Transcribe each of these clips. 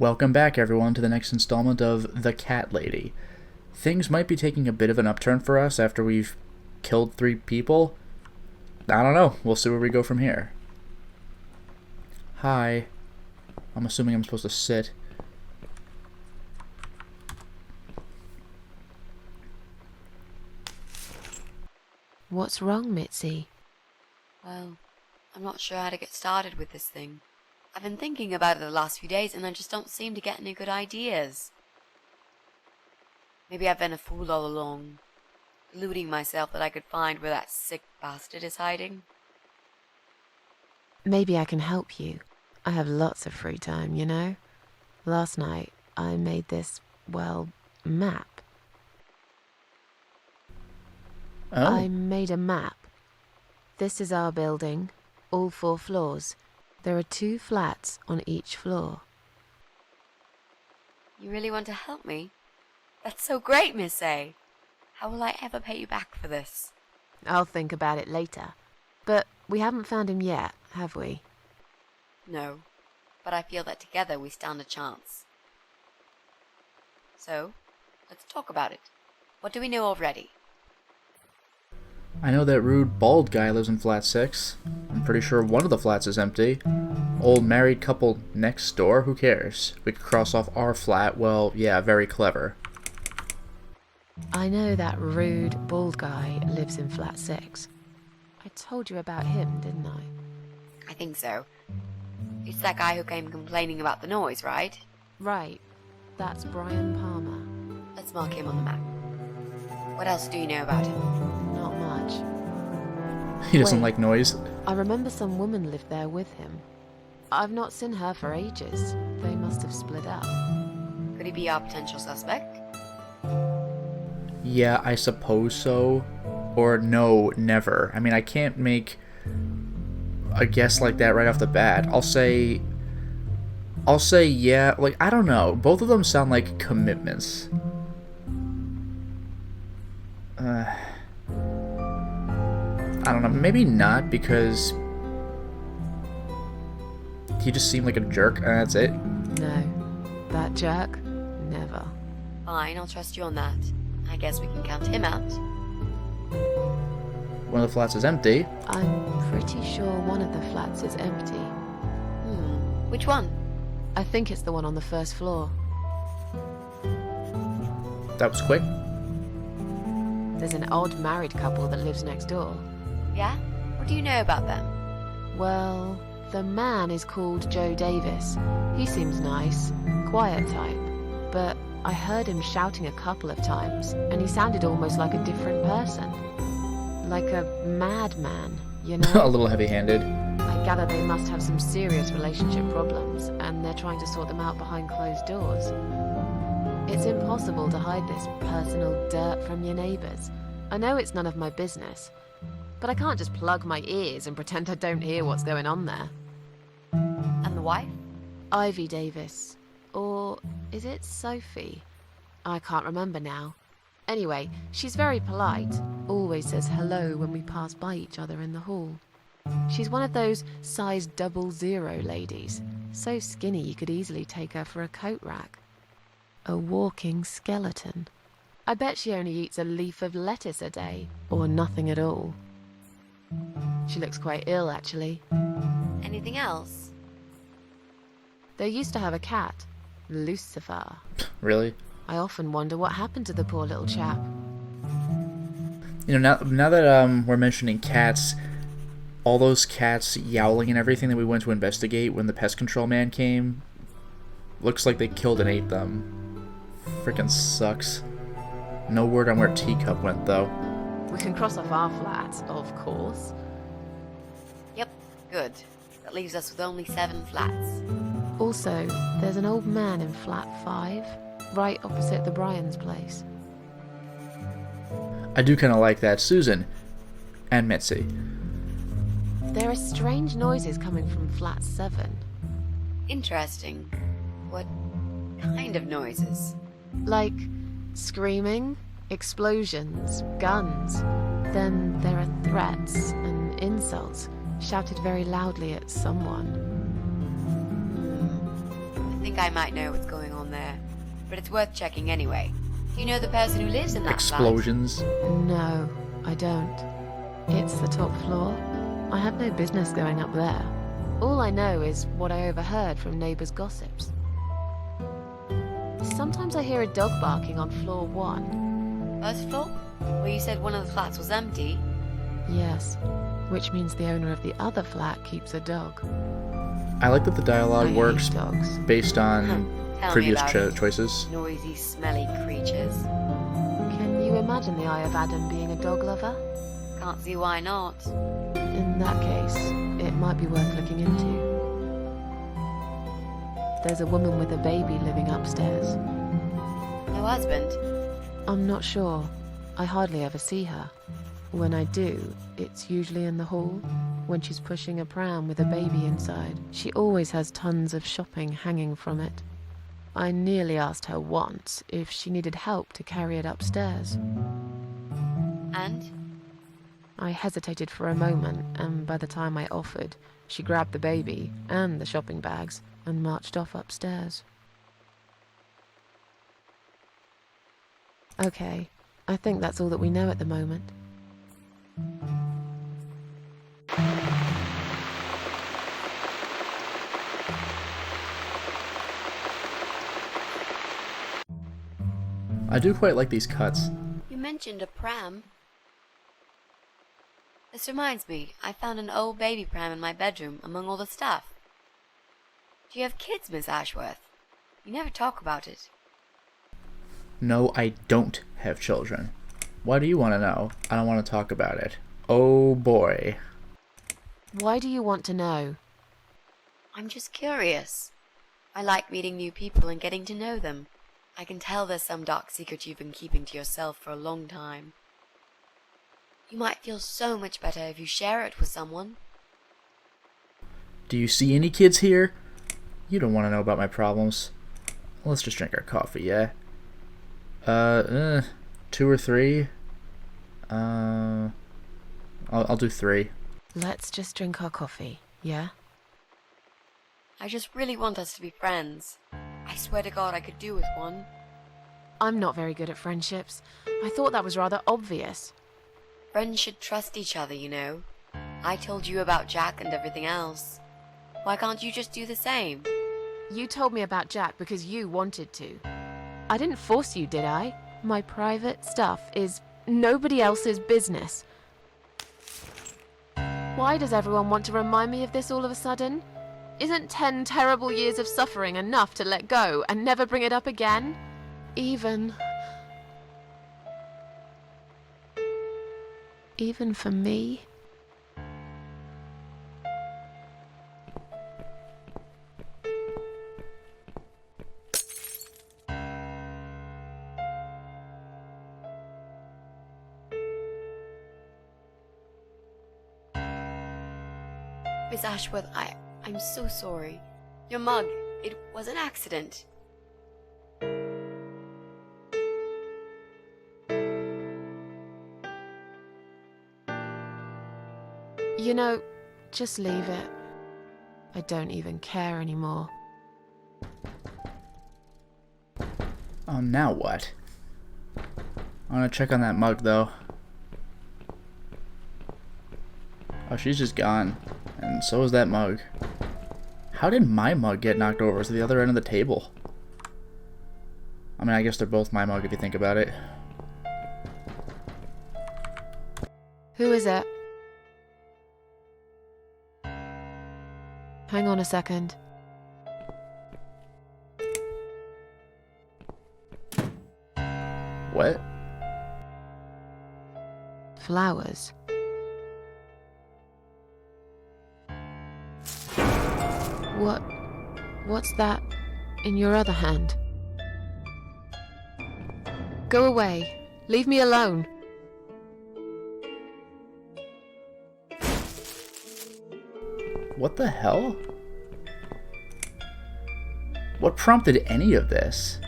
Welcome back, everyone, to the next installment of The Cat Lady. Things might be taking a bit of an upturn for us after we've killed 3 people. I don't know. We'll see where we go from here. Hi. I'm assuming I'm supposed to sit. What's wrong, Mitzi? Well, I'm not sure how to get started with this thing. I've been thinking about it the last few days and I just don't seem to get any good ideas. Maybe I've been a fool all along, deluding myself that I could find where that sick bastard is hiding. Maybe I can help you. I have lots of free time, you know? Last night, I made this, map. Oh. I made a map. This is our building, all 4 floors. There are 2 flats on each floor. You really want to help me? That's so great, Miss A. How will I ever pay you back for this? I'll think about it later. But we haven't found him yet, have we? No, but I feel that together we stand a chance. So, let's talk about it. What do we know already? I know that rude bald guy lives in flat 6. I'm pretty sure one of the flats is empty. Old married couple next door, who cares? We could cross off our flat, well, yeah, very clever. I know that rude, bald guy lives in flat 6. I told you about him, didn't I? I think so. It's that guy who came complaining about the noise, right? Right. That's Brian Palmer. Let's mark him on the map. What else do you know about him? Not much. He doesn't Wait. like noise. I remember some woman lived there with him. I've not seen her for ages. They must have split up. Could he be our potential suspect? Yeah, I suppose so. Or no, never. I mean, I can't make a guess like that right off the bat. I'll say yeah, like, I don't know. Both of them sound like commitments. I don't know, maybe not, because he just seemed like a jerk, and that's it. No. That jerk? Never. Fine, I'll trust you on that. I guess we can count him out. One of the flats is empty. I'm pretty sure one of the flats is empty. Which one? I think it's the one on the first floor. That was quick. There's an odd married couple that lives next door. Yeah? What do you know about them? Well, the man is called Joe Davis. He seems nice, quiet type. But I heard him shouting a couple of times, and he sounded almost like a different person. Like a madman, you know? A little heavy-handed. I gather they must have some serious relationship problems, and they're trying to sort them out behind closed doors. It's impossible to hide this personal dirt from your neighbours. I know it's none of my business, but I can't just plug my ears and pretend I don't hear what's going on there. And the wife? Ivy Davis. Or is it Sophie? I can't remember now. Anyway, she's very polite, always says hello when we pass by each other in the hall. She's one of those size 00 ladies, so skinny you could easily take her for a coat rack. A walking skeleton. I bet she only eats a leaf of lettuce a day, or nothing at all. She looks quite ill, actually. Anything else? They used to have a cat, Lucifer. Really? I often wonder what happened to the poor little chap. You know, now that we're mentioning cats, all those cats yowling and everything that we went to investigate when the pest control man came, looks like they killed and ate them. Frickin' sucks. No word on where Teacup went, though. We can cross off our flat, of course. Yep, good. That leaves us with only 7 flats. Also, there's an old man in flat 5, right opposite the Bryans' place. I do kind of like that. Susan and Mitzi. There are strange noises coming from flat 7. Interesting. What kind of noises? Like screaming, explosions, guns. Then there are threats and insults shouted very loudly at someone. think I might know what's going on there, but it's worth checking anyway. Do you know the person who lives in that Explosions. No, I don't. It's the top floor. I have no business going up there. All I know is what I overheard from neighbors' gossips. Sometimes I hear a dog barking on floor 1. Flat? First floor? Well, you said one of the flats was empty. Yes, which means the owner of the other flat keeps a dog. I like that the dialogue I works hate dogs. based on Tell me previous about it. choices. Noisy, smelly creatures. Can you imagine the Eye of Adam being a dog lover? Can't see why not. In that case, it might be worth looking into. There's a woman with a baby living upstairs. No husband? I'm not sure. I hardly ever see her. When I do, it's usually in the hall, when she's pushing a pram with a baby inside. She always has tons of shopping hanging from it. I nearly asked her once if she needed help to carry it upstairs. And? I hesitated for a moment, and by the time I offered, she grabbed the baby and the shopping bags and marched off upstairs. Okay, I think that's all that we know at the moment. I do quite like these cuts. You mentioned a pram. This reminds me, I found an old baby pram in my bedroom among all the stuff. Do you have kids, Miss Ashworth? You never talk about it. No, I don't have children. Why do you want to know? I don't want to talk about it. Oh boy. Why do you want to know? I'm just curious. I like meeting new people and getting to know them. I can tell there's some dark secret you've been keeping to yourself for a long time. You might feel so much better if you share it with someone. Do you see any kids here? You don't want to know about my problems. Let's just drink our coffee, yeah? 2 or 3? I'll do 3. Let's just drink our coffee, yeah? I just really want us to be friends. I swear to God I could do with one. I'm not very good at friendships. I thought that was rather obvious. Friends should trust each other, you know. I told you about Jack and everything else. Why can't you just do the same? You told me about Jack because you wanted to. I didn't force you, did I? My private stuff is nobody else's business. Why does everyone want to remind me of this all of a sudden? Isn't 10 terrible years of suffering enough to let go and never bring it up again? Even for me? Miss Ashworth, I'm so sorry. Your mug, it was an accident. You know, just leave it. I don't even care anymore. Now what? I want to check on that mug, though. Oh, she's just gone. And so is that mug. How did my mug get knocked over to the other end of the table? I mean, I guess they're both my mug if you think about it. Who is it? Hang on a second. What? Flowers. What's that in your other hand? Go away. Leave me alone. What the hell? What prompted any of this?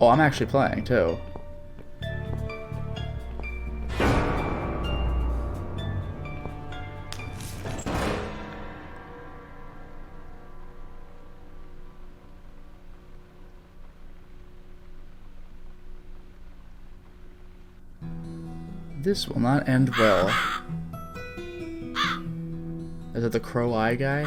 Oh, I'm actually playing, too. This will not end well. Is it the crow eye guy?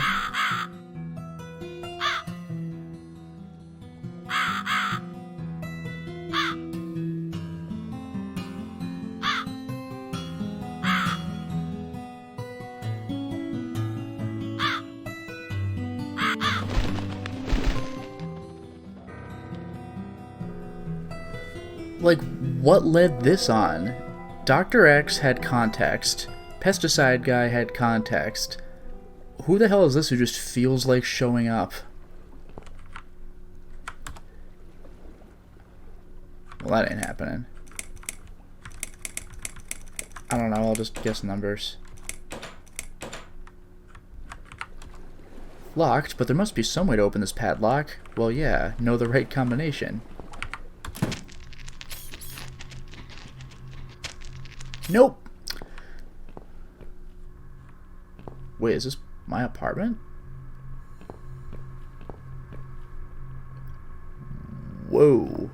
Like, what led this on? Dr. X had context. Pesticide guy had context. Who the hell is this who just feels like showing up? Well, that ain't happening. I don't know, I'll just guess numbers. Locked, but there must be some way to open this padlock. Well, yeah, know the right combination. Nope. Wait, is this my apartment? Whoa.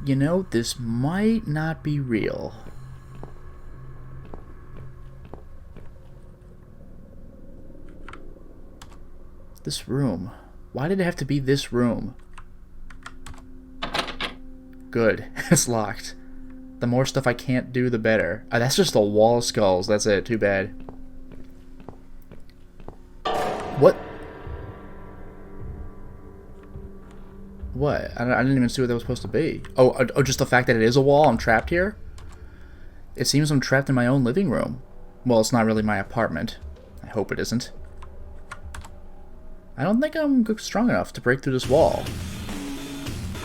You know, this might not be real. This room. Why did it have to be this room? Good. It's locked. The more stuff I can't do, the better. That's just a wall of skulls. That's it. Too bad. What? What? I didn't even see what that was supposed to be. Oh, just the fact that it is a wall? I'm trapped here? It seems I'm trapped in my own living room. Well, it's not really my apartment. I hope it isn't. I don't think I'm strong enough to break through this wall.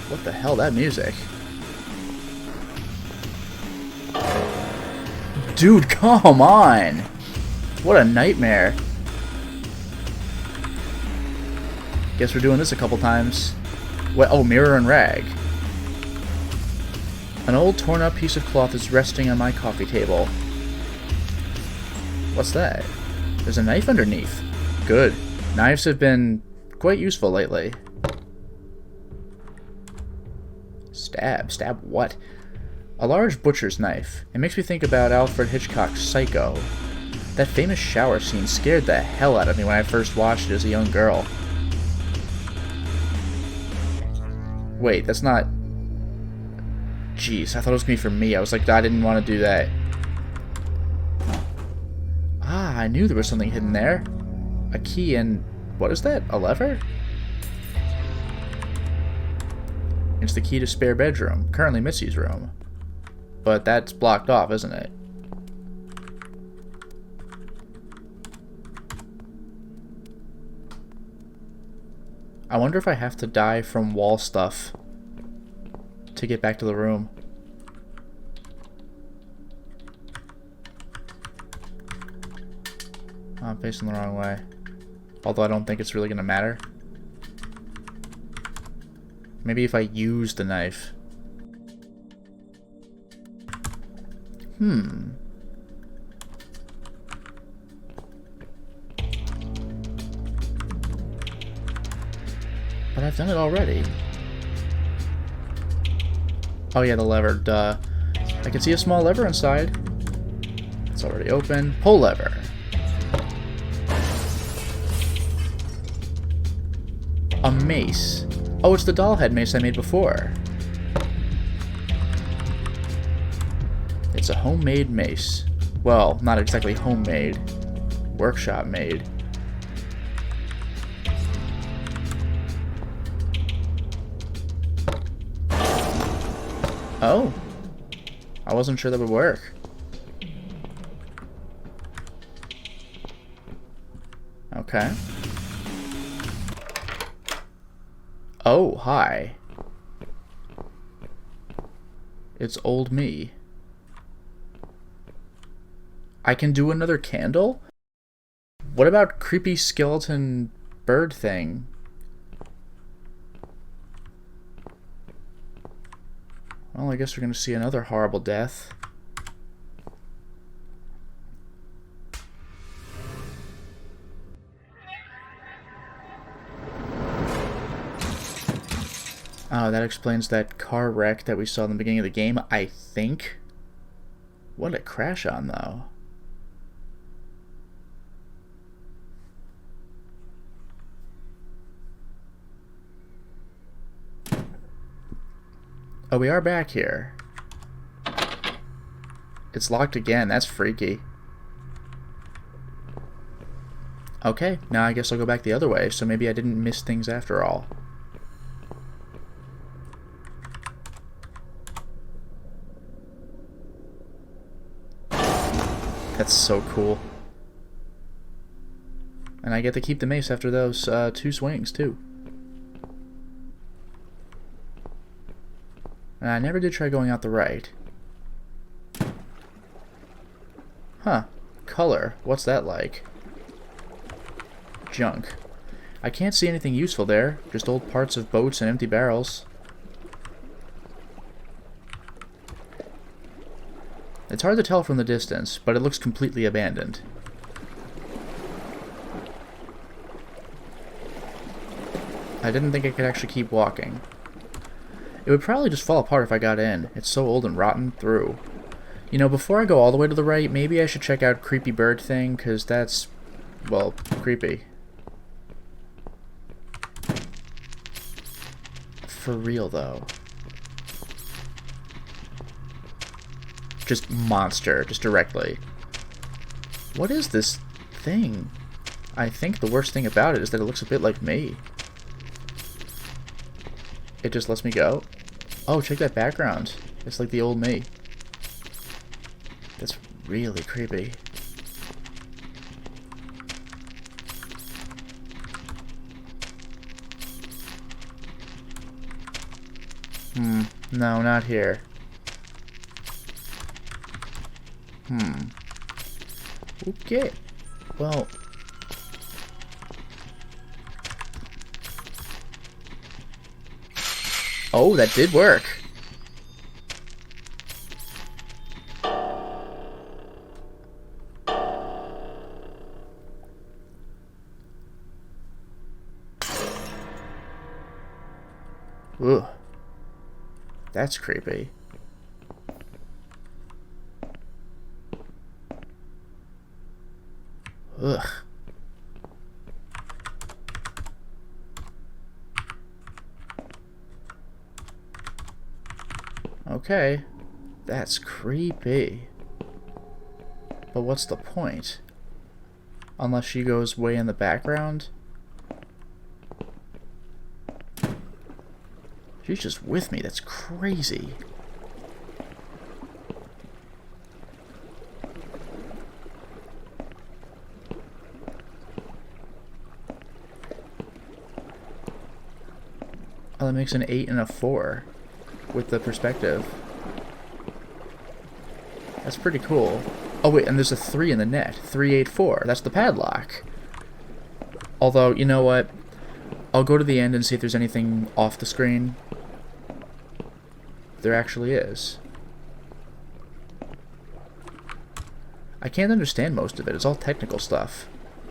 What the hell? That music. Dude, come on! What a nightmare. Guess we're doing this a couple times. What? Oh, mirror and rag. An old torn up piece of cloth is resting on my coffee table. What's that? There's a knife underneath. Good. Knives have been quite useful lately. Stab? Stab what? A large butcher's knife. It makes me think about Alfred Hitchcock's Psycho. That famous shower scene scared the hell out of me when I first watched it as a young girl. Wait, that's not... Jeez, I thought it was going to be for me. I was like, I didn't want to do that. Ah, I knew there was something hidden there. A key and... What is that? A lever? It's the key to spare bedroom. Currently Mitzi's room. But that's blocked off, isn't it? I wonder if I have to die from wall stuff to get back to the room. Oh, I'm facing the wrong way. Although I don't think it's really going to matter. Maybe if I use the knife. But I've done it already. Oh yeah, the lever, duh. I can see a small lever inside. It's already open. Pull lever. A mace. Oh, it's the doll head mace I made before. It's a homemade mace. Well, not exactly homemade. Workshop made. Oh. I wasn't sure that would work. Okay. Oh, hi. It's old me. I can do another candle? What about creepy skeleton bird thing? Well, I guess we're gonna see another horrible death. Oh, that explains that car wreck that we saw in the beginning of the game, I think. What did it crash on, though? Oh, we are back here. It's locked again. That's freaky. Okay, now I guess I'll go back the other way, so maybe I didn't miss things after all. That's so cool. And I get to keep the mace after those 2 swings, too. And I never did try going out the right. Huh. Color. What's that like? Junk. I can't see anything useful there. Just old parts of boats and empty barrels. It's hard to tell from the distance, but it looks completely abandoned. I didn't think I could actually keep walking. It would probably just fall apart if I got in. It's so old and rotten through. You know, before I go all the way to the right, maybe I should check out Creepy Bird Thing, because that's, well, creepy. For real, though. Just monster, just directly. What is this thing? I think the worst thing about it is that it looks a bit like me. It just lets me go. Oh, check that background. It's like the old me. That's really creepy. No, not here. Okay. Well... Oh, that did work. Ugh. That's creepy. Ugh. Okay. That's creepy. But what's the point? Unless she goes way in the background? She's just with me. That's crazy. Oh, that makes an 8 and a 4 with the perspective. That's pretty cool. Oh wait, and there's a 3 in the net. 384. That's the padlock. Although, you know what? I'll go to the end and see if there's anything off the screen. There actually is. I can't understand most of it. It's all technical stuff.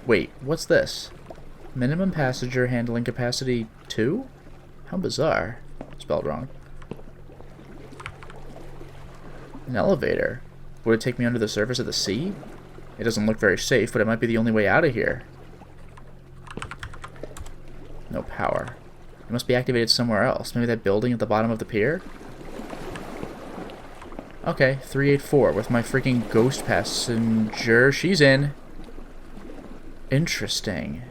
Wait, what's this? Minimum passenger handling capacity 2? How bizarre. Spelled wrong. An elevator. Would it take me under the surface of the sea? It doesn't look very safe, but it might be the only way out of here. No power. It must be activated somewhere else. Maybe that building at the bottom of the pier? Okay, 384 with my freaking ghost passenger. She's in. Interesting.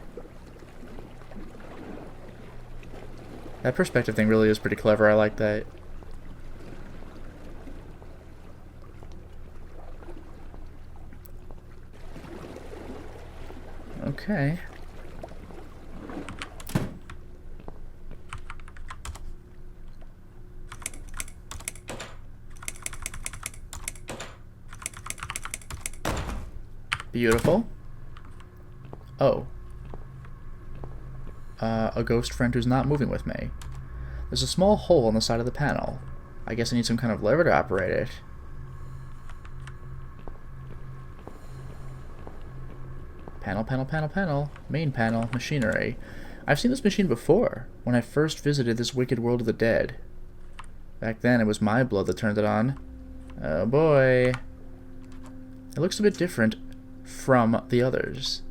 That perspective thing really is pretty clever. I like that. Okay. Beautiful. Oh. A ghost friend who's not moving with me. There's a small hole on the side of the panel. I guess I need some kind of lever to operate it. Panel, panel, panel, panel. Main panel, machinery. I've seen this machine before, when I first visited this wicked world of the dead. Back then, it was my blood that turned it on. Oh boy. It looks a bit different from the others.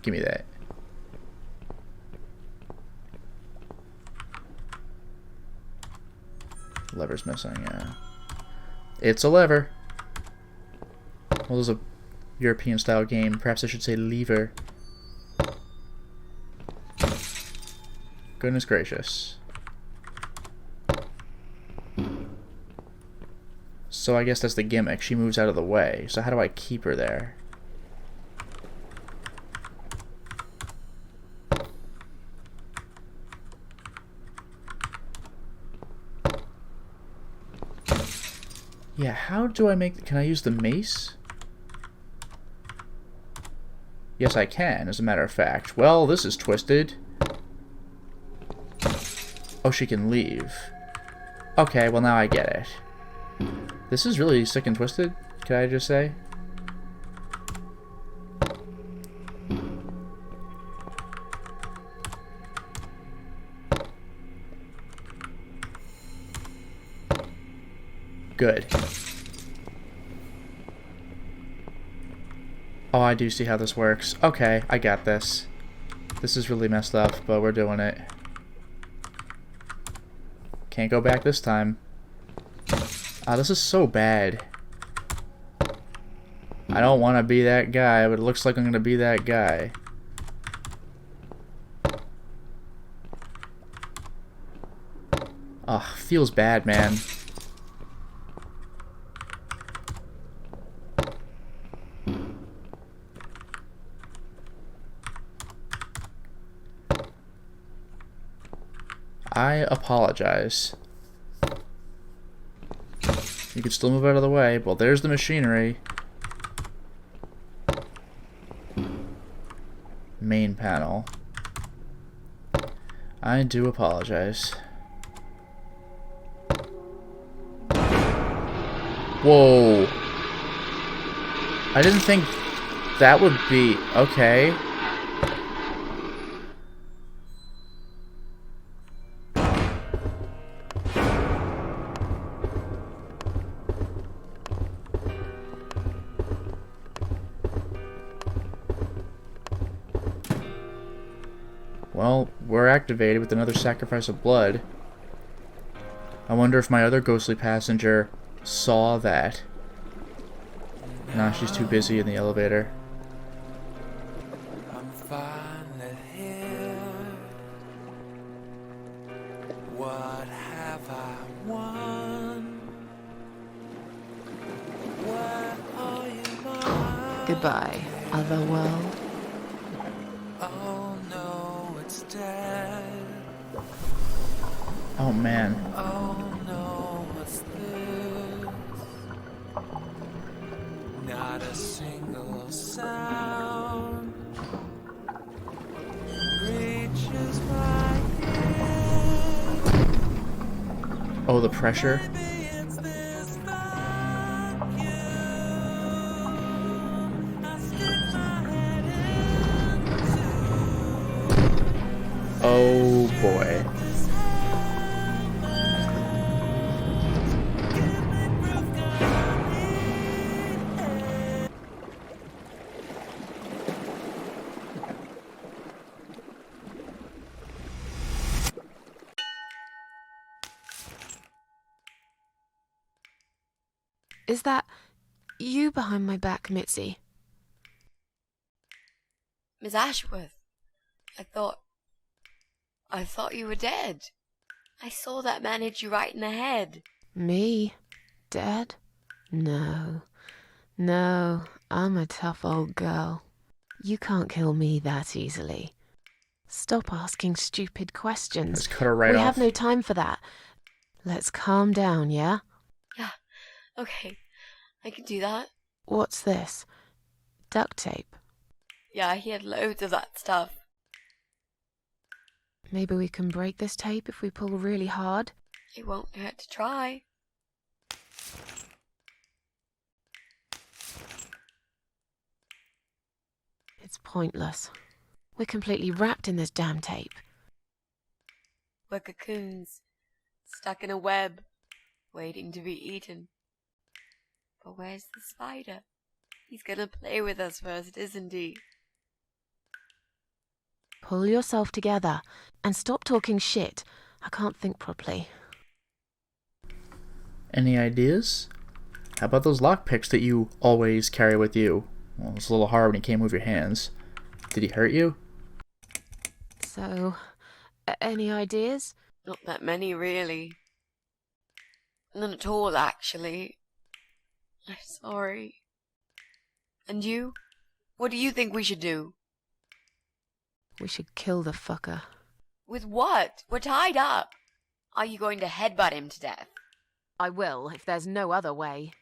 Give me that. Lever's missing, yeah. It's a lever. Well, this is a European-style game. Perhaps I should say lever. Goodness gracious. So I guess that's the gimmick. She moves out of the way. So how do I keep her there? Yeah, how do I make... Can I use the mace? Yes, I can, as a matter of fact. Well, this is twisted. Oh, she can leave. Okay, well now I get it. This is really sick and twisted, can I just say? Good. Oh, I do see how this works. Okay, I got this. This is really messed up, but we're doing it. Can't go back this time. Ah, this is so bad. I don't want to be that guy, but it looks like I'm going to be that guy. Ugh, feels bad, man. I apologize. You can still move out of the way. Well, there's the machinery. Main panel. I do apologize. Whoa. I didn't think that would be... Okay. Well, we're activated with another sacrifice of blood. I wonder if my other ghostly passenger saw that. Nah, she's too busy in the elevator. I'm finally here. What have I won? Where are you, my? Goodbye, other world. Oh no, it's dead. Oh man. Oh no, what's this? Not a single sound reaches my ear. Oh, the pressure. Maybe it's this vacuum. I stick my head into. Oh boy. Is that you behind my back, Mitzi? Miss Ashworth, I thought you were dead. I saw that man hit you right in the head. Me? Dead? No. No, I'm a tough old girl. You can't kill me that easily. Stop asking stupid questions. Let's cut her right we off. have no time for that. Let's calm down, yeah? Yeah, okay, I can do that. What's this? Duct tape. Yeah, he had loads of that stuff. Maybe we can break this tape if we pull really hard? It won't hurt to try. It's pointless. We're completely wrapped in this damn tape. We're cocoons, stuck in a web, waiting to be eaten. But where's the spider? He's gonna play with us first, isn't he? Pull yourself together and stop talking shit. I can't think properly. Any ideas? How about those lockpicks that you always carry with you? Well, it's a little hard when you can't move your hands. Did he hurt you? So, any ideas? Not that many, really. None at all, actually. I'm sorry. And you? What do you think we should do? We should kill the fucker. With what? We're tied up. Are you going to headbutt him to death? I will, if there's no other way.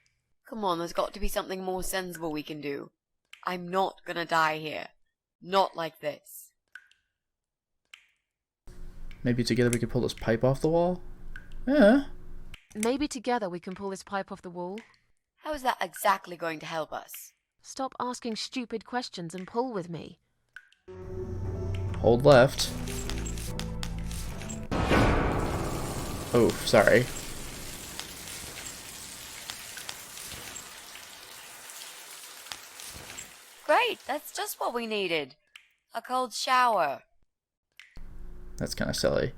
Come on, there's got to be something more sensible we can do. I'm not gonna die here. Not like this. Maybe together we could pull this pipe off the wall? Yeah. Maybe together we can pull this pipe off the wall. How is that exactly going to help us? Stop asking stupid questions and pull with me. Hold left. Oh, sorry. Great, that's just what we needed. A cold shower. That's kind of silly.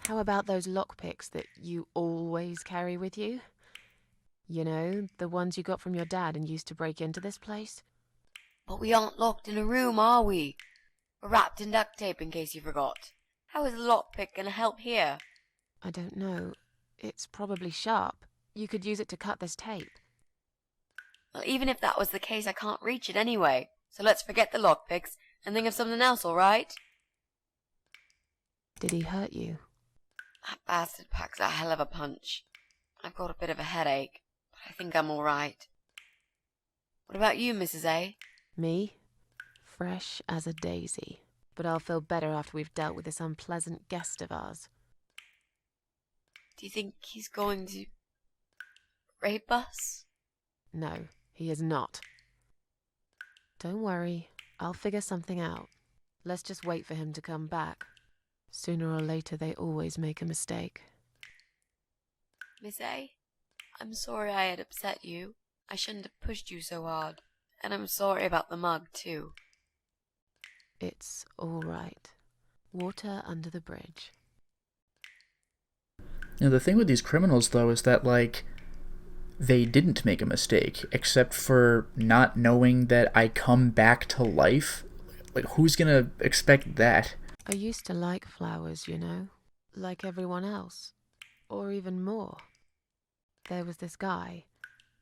How about those lockpicks that you always carry with you? You know, the ones you got from your dad and used to break into this place? But we aren't locked in a room, are we? We're wrapped in duct tape in case you forgot. How is a lockpick gonna help here? I don't know. It's probably sharp. You could use it to cut this tape. Well, even if that was the case, I can't reach it anyway. So let's forget the lockpicks and think of something else, alright? Did he hurt you? That bastard packs a hell of a punch. I've got a bit of a headache, but I think I'm alright. What about you, Mrs. A? Me? Fresh as a daisy. But I'll feel better after we've dealt with this unpleasant guest of ours. Do you think he's going to rape us? No, he is not. Don't worry, I'll figure something out. Let's just wait for him to come back. Sooner or later, they always make a mistake. Miss A, I'm sorry I had upset you. I shouldn't have pushed you so hard. And I'm sorry about the mug, too. It's all right. Water under the bridge. You know, the thing with these criminals, though, is that, like, they didn't make a mistake, except for not knowing that I come back to life. Like, who's gonna expect that? I used to like flowers, you know, like everyone else, or even more. There was this guy.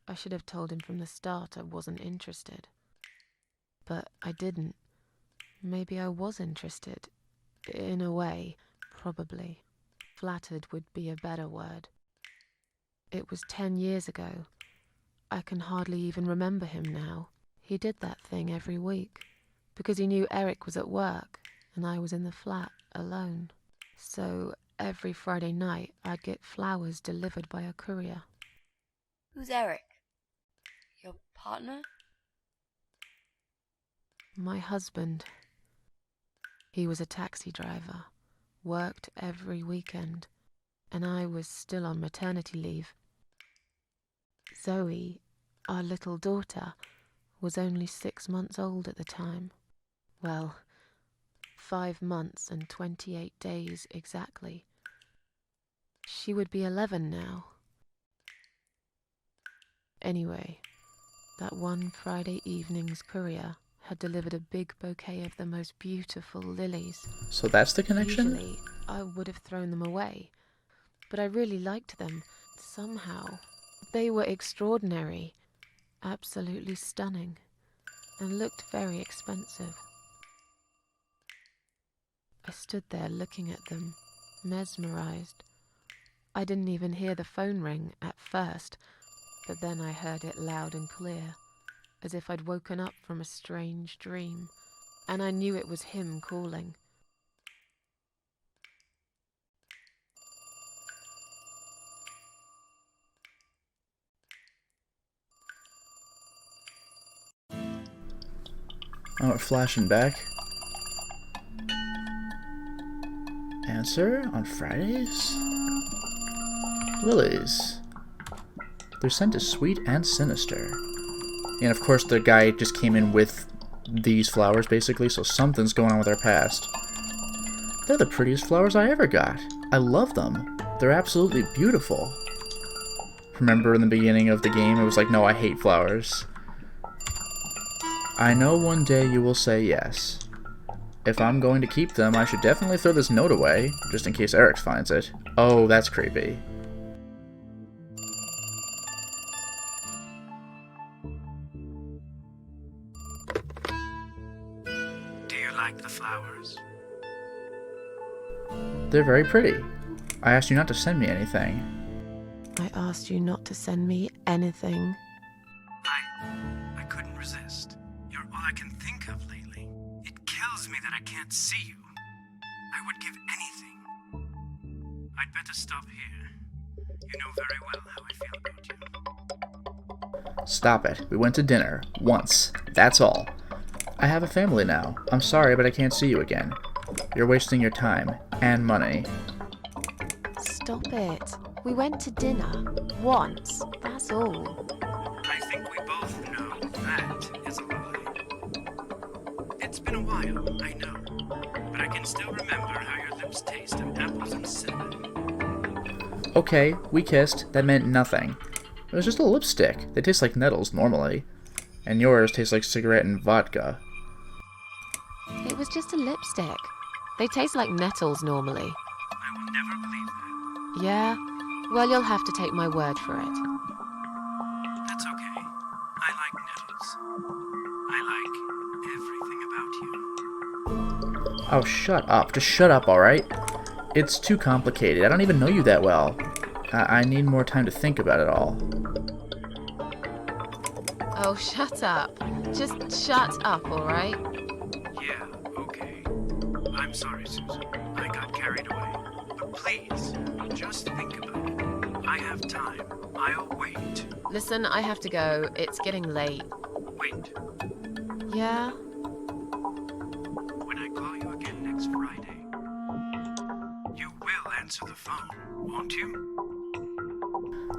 I should have told him from the start I wasn't interested. But I didn't. Maybe I was interested. In a way, probably. Flattered would be a better word. It was 10 years ago. I can hardly even remember him now. He did that thing every week, because he knew Eric was at work, and I was in the flat, alone. So every Friday night, I'd get flowers delivered by a courier. Who's Eric? Your partner? My husband. He was a taxi driver, worked every weekend, and I was still on maternity leave. Zoe, our little daughter, was only 6 months old at the time. Well, 5 months and 28 days exactly. She would be 11 now. Anyway, that one Friday evening's courier had delivered a big bouquet of the most beautiful lilies. So that's the connection? Usually, I would have thrown them away, but I really liked them, somehow. They were extraordinary, absolutely stunning, and looked very expensive. I stood there looking at them, mesmerized. I didn't even hear the phone ring at first, but then I heard it loud and clear, as if I'd woken up from a strange dream, and I knew it was him calling. Oh, we're flashing back. Answer on Fridays? Lilies. Their scent is sweet and sinister. And of course the guy just came in with these flowers basically, so something's going on with our past. They're the prettiest flowers I ever got. I love them. They're absolutely beautiful. Remember in the beginning of the game it was like, no, I hate flowers. I know one day you will say yes. If I'm going to keep them, I should definitely throw this note away, just in case Eric finds it. Oh, that's creepy. Do you like the flowers? They're very pretty. I asked you not to send me anything. I asked you not to send me anything. I couldn't resist. You're all I can think of lately. It kills me that I can't see you. I would give anything. I'd better stop here. You know very well how I feel about you. Stop it. We went to dinner. Once. That's all. I have a family now. I'm sorry, but I can't see you again. You're wasting your time. And money. Stop it. We went to dinner. Once. That's all. I think we both know that is a lie. It's been a while, I know. But I can still remember how your lips taste of apples and cinnamon. Okay, we kissed. That meant nothing. It was just a lipstick. They taste like nettles normally. And yours tastes like cigarette and vodka. It was just a lipstick. They taste like nettles normally. I will never believe that. Yeah? Well, you'll have to take my word for it. That's okay. I like nettles. I like everything about you. Oh, shut up. Just shut up, alright? It's too complicated. I don't even know you that well. I need more time to think about it all. Oh, shut up. Just shut up, alright? Yeah, okay. I'm sorry, Susan. I got carried away. But please, just think about it. I have time. I'll wait. Listen, I have to go. It's getting late. Wait. Yeah? When I call you again next Friday, you will answer the phone, won't you?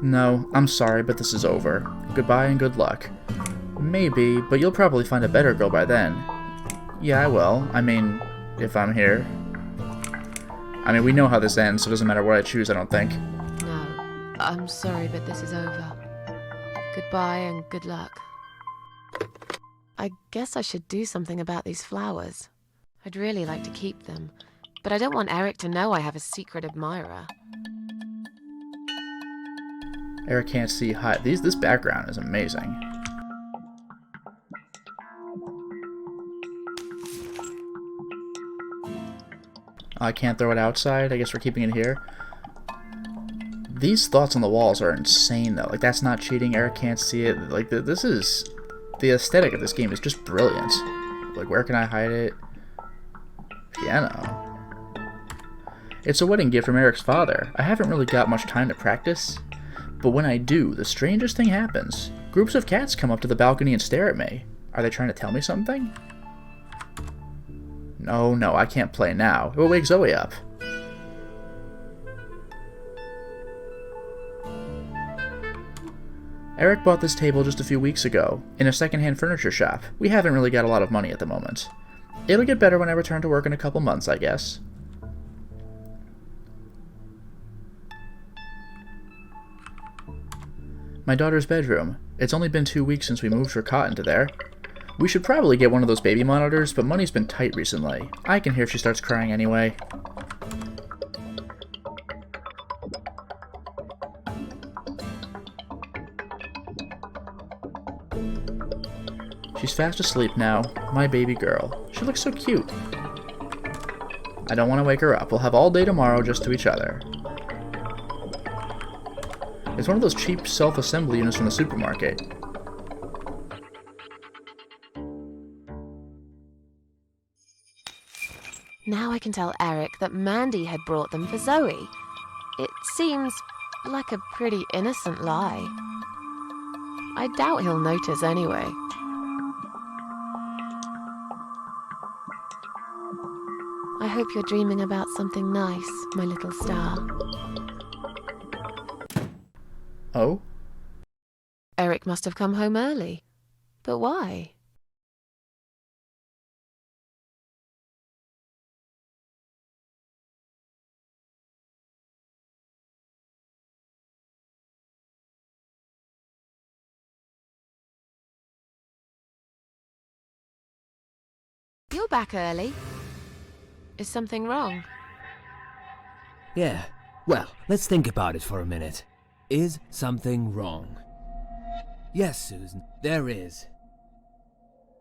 No, I'm sorry, but this is over. Goodbye and good luck. Maybe, but you'll probably find a better girl by then. Yeah, I will. I mean, if I'm here. I mean, we know how this ends, so it doesn't matter what I choose, I don't think. No. I'm sorry, but this is over. Goodbye and good luck. I guess I should do something about these flowers. I'd really like to keep them, but I don't want Eric to know I have a secret admirer. Eric can't see high. This background is amazing. I can't throw it outside. I guess we're keeping it here. These thoughts on the walls are insane, though. Like, that's not cheating. Eric can't see it. Like, this is... The aesthetic of this game is just brilliant. Like, where can I hide it? Piano. It's a wedding gift from Eric's father. I haven't really got much time to practice. But when I do, the strangest thing happens. Groups of cats come up to the balcony and stare at me. Are they trying to tell me something? No, I can't play now. It will wake Zoe up. Eric bought this table just a few weeks ago, in a secondhand furniture shop. We haven't really got a lot of money at the moment. It'll get better when I return to work in a couple months, I guess. My daughter's bedroom. It's only been 2 weeks since we moved her cot into there. We should probably get one of those baby monitors, but money's been tight recently. I can hear if she starts crying anyway. She's fast asleep now. My baby girl. She looks so cute. I don't want to wake her up. We'll have all day tomorrow just to each other. It's one of those cheap self-assembly units from the supermarket. Now I can tell Eric that Mandy had brought them for Zoe. It seems like a pretty innocent lie. I doubt he'll notice anyway. I hope you're dreaming about something nice, my little star. Oh? Eric must have come home early. But why? You're back early. Is something wrong? Yeah, well, let's think about it for a minute. Is something wrong? Yes, Susan, there is.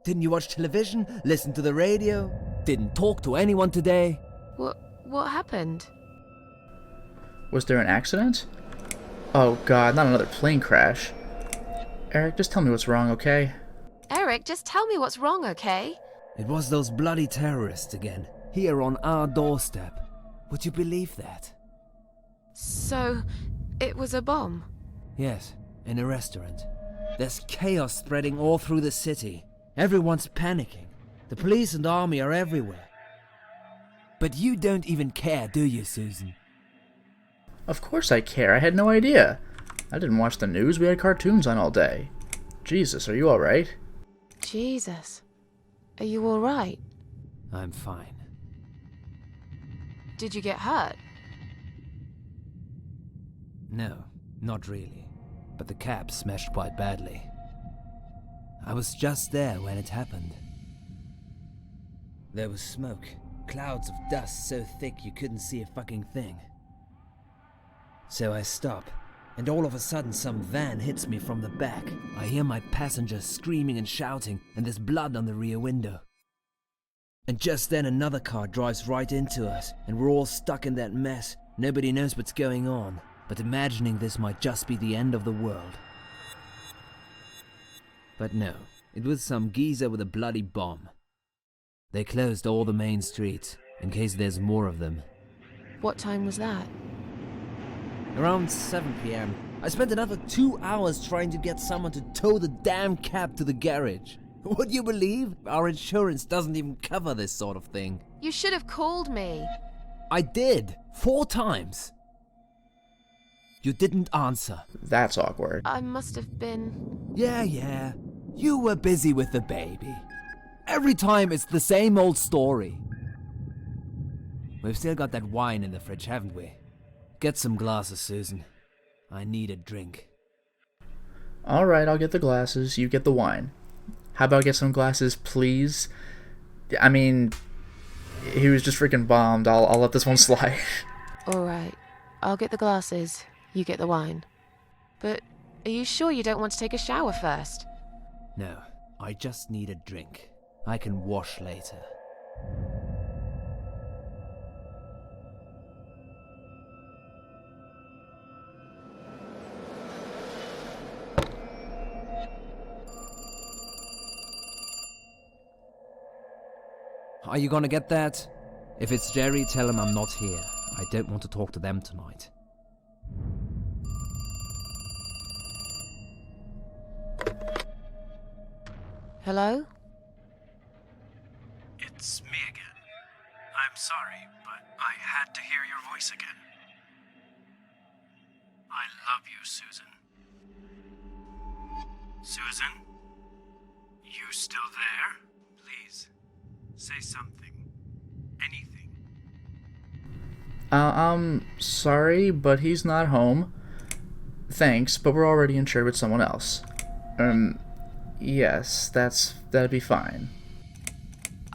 Didn't you watch television? Listen to the radio? Didn't talk to anyone today? What happened? Was there an accident? Oh god, not another plane crash. Eric, just tell me what's wrong, okay? Eric, just tell me what's wrong, okay? It was those bloody terrorists again, here on our doorstep. Would you believe that? So, it was a bomb? Yes, in a restaurant. There's chaos spreading all through the city. Everyone's panicking. The police and army are everywhere. But you don't even care, do you, Susan? Of course I care, I had no idea. I didn't watch the news, we had cartoons on all day. Jesus, are you alright? Jesus. Are you alright? I'm fine. Did you get hurt? No, not really. But the cab smashed quite badly. I was just there when it happened. There was smoke, clouds of dust so thick you couldn't see a fucking thing. So I stop, and all of a sudden some van hits me from the back. I hear my passengers screaming and shouting, and there's blood on the rear window. And just then another car drives right into us, and we're all stuck in that mess. Nobody knows what's going on, but imagining this might just be the end of the world. But no, it was some geezer with a bloody bomb. They closed all the main streets, in case there's more of them. What time was that? Around 7 p.m., I spent another 2 hours trying to get someone to tow the damn cab to the garage. Would you believe? Our insurance doesn't even cover this sort of thing. You should have called me. I did, 4 times. You didn't answer. That's awkward. I must have been... Yeah. You were busy with the baby. Every time it's the same old story. We've still got that wine in the fridge, haven't we? Get some glasses, Susan. I need a drink. Alright, I'll get the glasses, you get the wine. How about get some glasses, please? I mean, he was just freaking bombed. I'll let this one slide. Alright, I'll get the glasses, you get the wine. But are you sure you don't want to take a shower first? No, I just need a drink. I can wash later. Are you gonna get that? If it's Jerry, tell him I'm not here. I don't want to talk to them tonight. Hello? It's me again. I'm sorry, but I had to hear your voice again. I love you, Susan. Susan? You still there? Please, say something. Anything. I'm sorry, but he's not home. Thanks, but we're already insured with someone else. Yes, that'd be fine.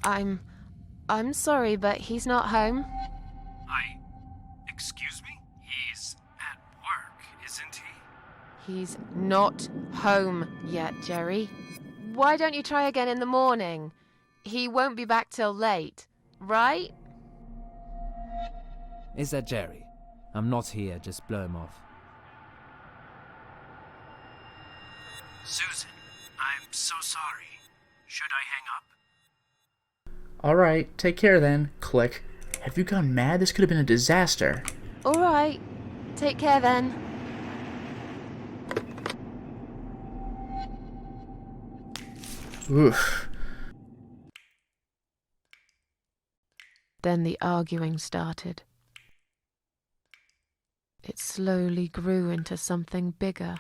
I'm sorry, but he's not home. Excuse me? He's at work, isn't he? He's not home yet, Jerry. Why don't you try again in the morning? He won't be back till late, right? Is that Jerry? I'm not here, just blow him off. Susan, I'm so sorry. Should I hang up? Alright, take care then. Click. Have you gone mad? This could have been a disaster. Alright. Take care then. Oof. Then the arguing started. It slowly grew into something bigger,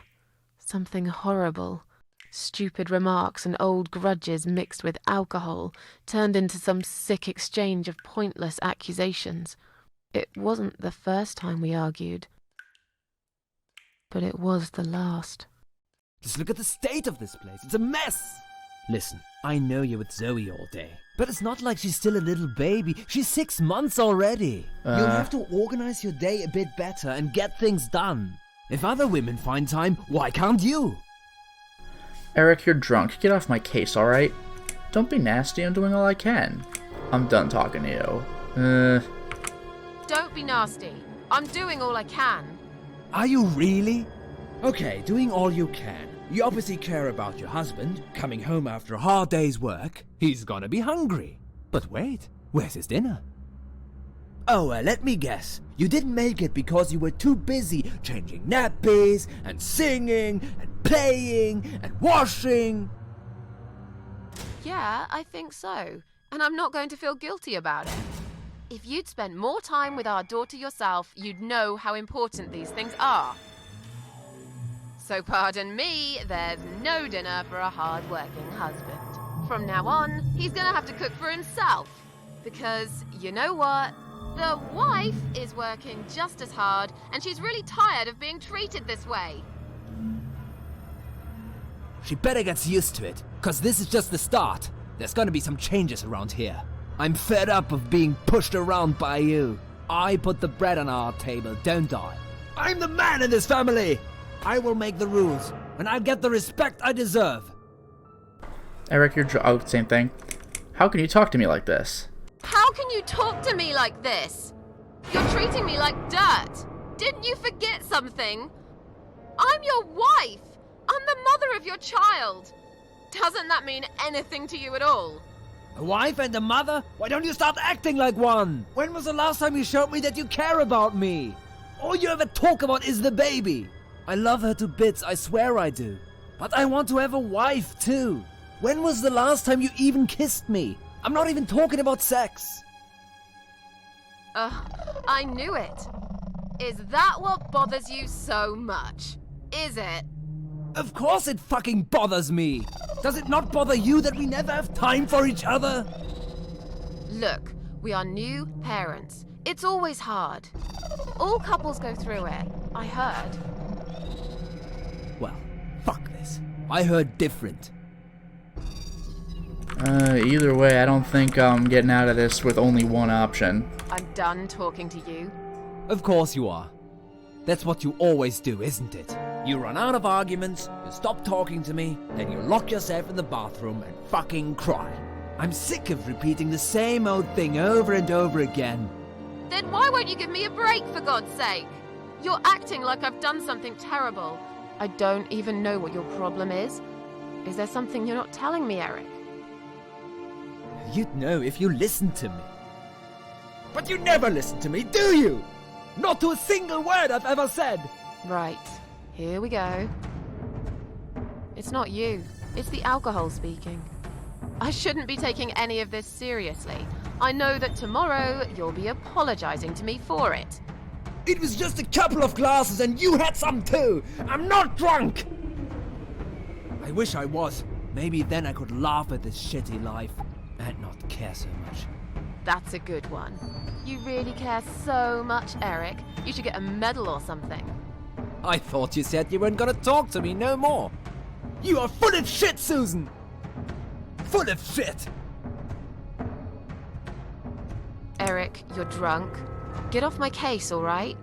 something horrible. Stupid remarks and old grudges mixed with alcohol turned into some sick exchange of pointless accusations. It wasn't the first time we argued, but it was the last. Just look at the state of this place. It's a mess. Listen, I know you're with Zoe all day, but it's not like she's still a little baby. She's 6 months already. You'll have to organize your day a bit better and get things done. If other women find time, why can't you? Eric, you're drunk. Get off my case, alright? Don't be nasty. I'm doing all I can. I'm done talking to you. Don't be nasty. I'm doing all I can. Are you really? Okay, doing all you can. You obviously care about your husband, coming home after a hard day's work. He's gonna be hungry. But wait, where's his dinner? Oh, let me guess. You didn't make it because you were too busy changing nappies, and singing, and playing, and washing. Yeah, I think so. And I'm not going to feel guilty about it. If you'd spent more time with our daughter yourself, you'd know how important these things are. So pardon me, there's no dinner for a hard-working husband. From now on, he's gonna have to cook for himself. Because, you know what? The wife is working just as hard, and she's really tired of being treated this way. She better get used to it, cause this is just the start. There's gonna be some changes around here. I'm fed up of being pushed around by you. I put the bread on our table, don't I? I'm the man in this family! I will make the rules, and I'll get the respect I deserve. Eric, you're oh, same thing. How can you talk to me like this? How can you talk to me like this? You're treating me like dirt. Didn't you forget something? I'm your wife. I'm the mother of your child. Doesn't that mean anything to you at all? A wife and a mother? Why don't you start acting like one? When was the last time you showed me that you care about me? All you ever talk about is the baby. I love her to bits, I swear I do. But I want to have a wife too. When was the last time you even kissed me? I'm not even talking about sex. I knew it. Is that what bothers you so much? Is it? Of course it fucking bothers me. Does it not bother you that we never have time for each other? Look, we are new parents. It's always hard. All couples go through it, I heard. Well, fuck this. I heard different. Either way, I don't think I'm getting out of this with only one option. I'm done talking to you. Of course you are. That's what you always do, isn't it? You run out of arguments, you stop talking to me, then you lock yourself in the bathroom and fucking cry. I'm sick of repeating the same old thing over and over again. Then why won't you give me a break, for God's sake? You're acting like I've done something terrible. I don't even know what your problem is. Is there something you're not telling me, Eric? You'd know if you listened to me. But you never listen to me, do you? Not to a single word I've ever said. Right, here we go. It's not you. It's the alcohol speaking. I shouldn't be taking any of this seriously. I know that tomorrow you'll be apologizing to me for it. It was just a couple of glasses and you had some too. I'm not drunk. I wish I was. Maybe then I could laugh at this shitty life and not care so much. That's a good one. You really care so much, Eric. You should get a medal or something. I thought you said you weren't gonna talk to me no more. You are full of shit, Susan. Full of shit. Eric, you're drunk. Get off my case, all right?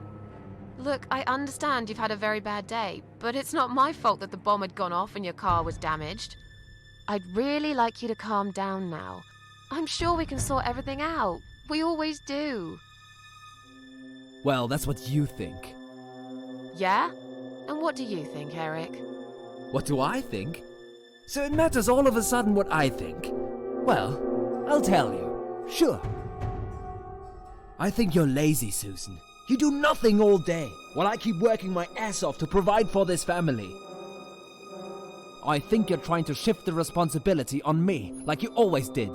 Look, I understand you've had a very bad day, but it's not my fault that the bomb had gone off and your car was damaged. I'd really like you to calm down now. I'm sure we can sort everything out. We always do. Well, that's what you think. Yeah? And what do you think, Eric? What do I think? So it matters all of a sudden what I think. Well, I'll tell you. Sure. I think you're lazy, Susan. You do nothing all day, while I keep working my ass off to provide for this family. I think you're trying to shift the responsibility on me, like you always did.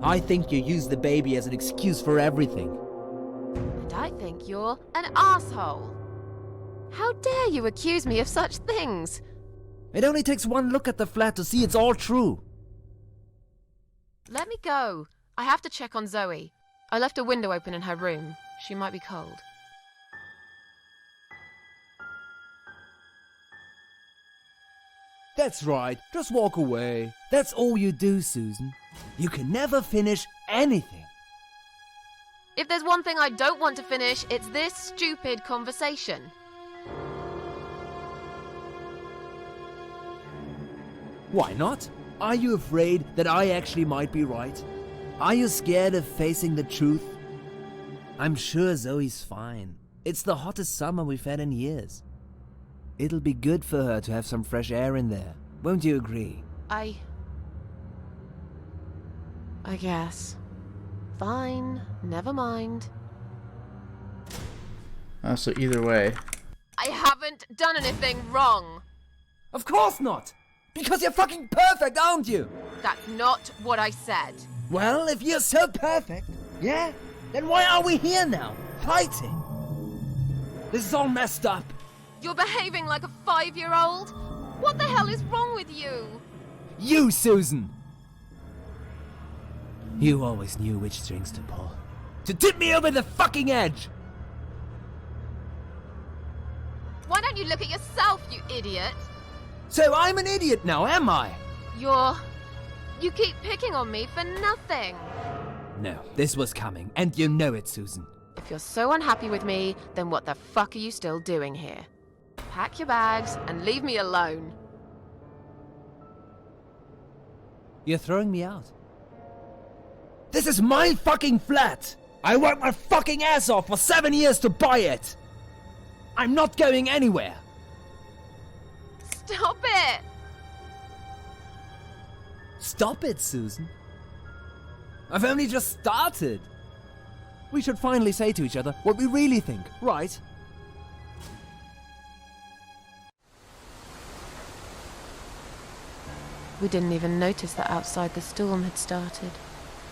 I think you use the baby as an excuse for everything. And I think you're an asshole. How dare you accuse me of such things? It only takes one look at the flat to see it's all true. Let me go. I have to check on Zoe. I left a window open in her room. She might be cold. That's right, just walk away. That's all you do, Susan. You can never finish anything. If there's one thing I don't want to finish, it's this stupid conversation. Why not? Are you afraid that I actually might be right? Are you scared of facing the truth? I'm sure Zoe's fine. It's the hottest summer we've had in years. It'll be good for her to have some fresh air in there. Won't you agree? I guess. Fine, never mind. So either way. I haven't done anything wrong. Of course not! Because you're fucking perfect, aren't you? That's not what I said. Well, if you're so perfect, yeah, then why are we here now, fighting? This is all messed up. You're behaving like a 5-year-old? What the hell is wrong with you? You, Susan! You always knew which strings to pull. To tip me over the fucking edge! Why don't you look at yourself, you idiot? So I'm an idiot now, am I? You keep picking on me for nothing. No, this was coming, and you know it, Susan. If you're so unhappy with me, then what the fuck are you still doing here? Pack your bags and leave me alone. You're throwing me out. This is my fucking flat! I worked my fucking ass off for 7 years to buy it! I'm not going anywhere! Stop it! Stop it, Susan. I've only just started. We should finally say to each other what we really think, right? We didn't even notice that outside the storm had started.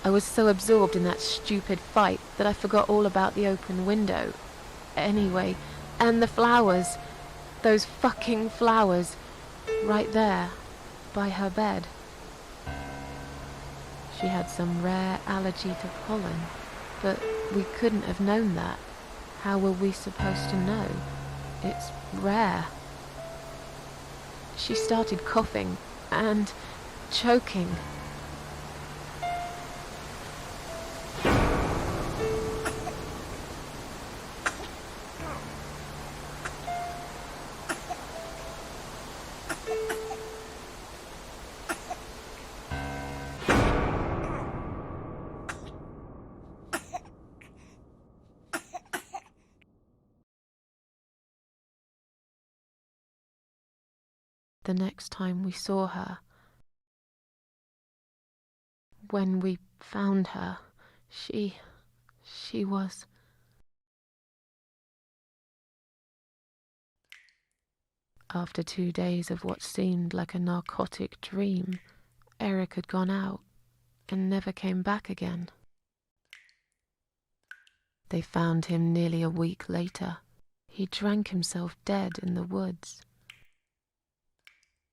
I was so absorbed in that stupid fight that I forgot all about the open window. Anyway, and the flowers. Those fucking flowers. Right there, by her bed. She had some rare allergy to pollen, but we couldn't have known that. How were we supposed to know? It's rare. She started coughing and choking. The next time we saw her, when we found her, she was... After 2 days of what seemed like a narcotic dream, Eric had gone out and never came back again. They found him nearly a week later. He drank himself dead in the woods.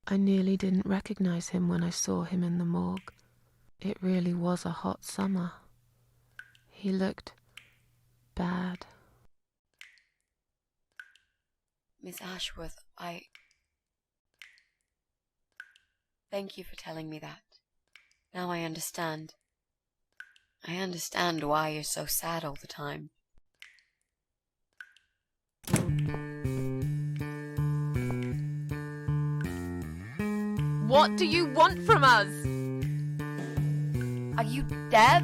I nearly didn't recognize him when I saw him in the morgue. It really was a hot summer. He looked bad. Miss Ashworth, Thank you for telling me that. Now I understand. I understand why you're so sad all the time. What do you want from us? Are you deaf?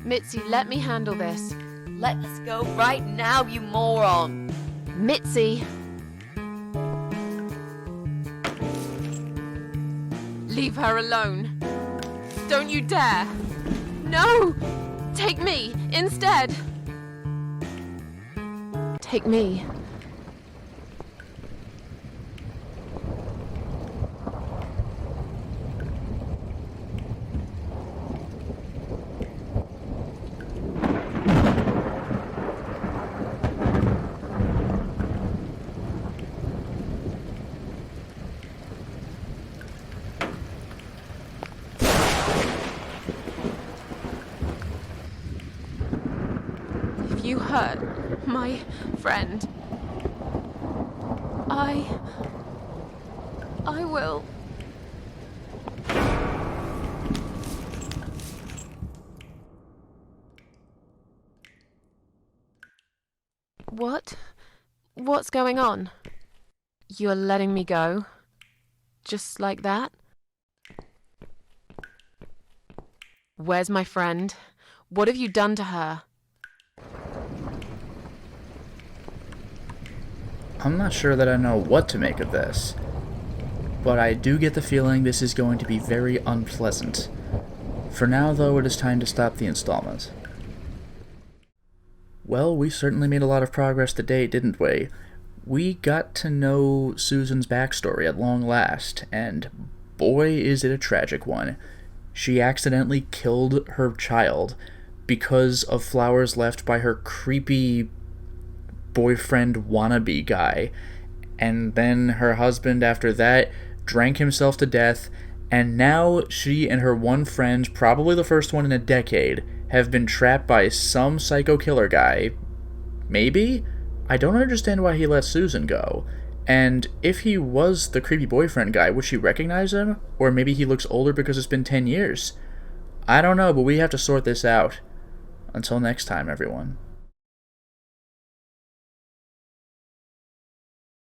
Mitzi, let me handle this. Let us go right now, you moron! Mitzi! Leave her alone. Don't you dare! No! Take me instead! Take me. If you hurt my friend, I will. What? What's going on? You're letting me go? Just like that? Where's my friend? What have you done to her? I'm not sure that I know what to make of this, but I do get the feeling this is going to be very unpleasant. For now, though, it is time to stop the installment. Well, we certainly made a lot of progress today, didn't we? We got to know Susan's backstory at long last, and boy is it a tragic one. She accidentally killed her child because of flowers left by her creepy boyfriend wannabe guy, and then her husband after that drank himself to death, and now she and her one friend, probably the first one in a decade, have been trapped by some psycho killer guy. Maybe? I don't understand why he let Susan go. And if he was the creepy boyfriend guy, would she recognize him? Or maybe he looks older because it's been 10 years. I don't know, but we have to sort this out. Until next time, everyone.